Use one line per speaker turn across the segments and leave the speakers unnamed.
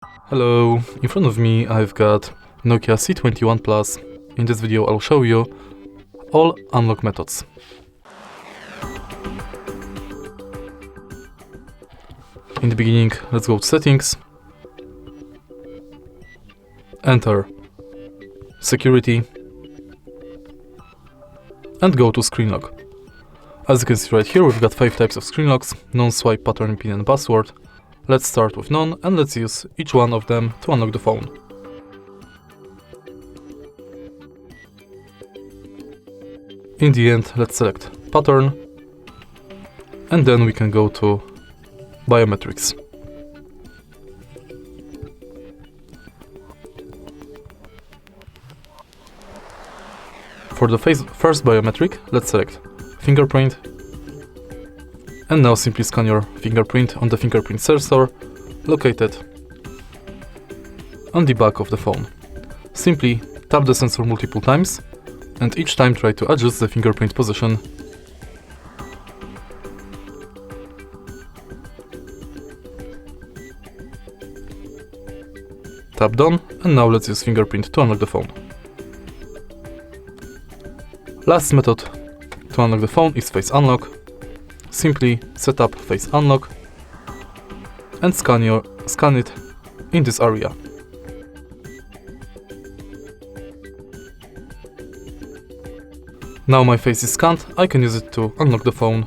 Hello, in front of me I've got NOKIA C21 Plus. In this video I'll show you all unlock methods. In the beginning, let's go to settings, enter security and go to screen lock. As you can see right here, we've got 5 types of screen locks: non-swipe, pattern, pin and password. Let's start with none and let's use each one of them to unlock the phone. In the end, let's select pattern and then we can go to biometrics. For the first biometric, let's select fingerprint. And now simply scan your fingerprint on the fingerprint sensor located on the back of the phone. Simply tap the sensor multiple times and each time try to adjust the fingerprint position. Tap done and now let's use fingerprint to unlock the phone. Last method to unlock the phone is face unlock. Simply set up face unlock and scan it in this area. Now my face is scanned, I can use it to unlock the phone.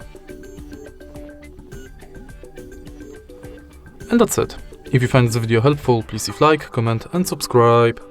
And that's it. If you find this video helpful, please leave a like, comment and subscribe.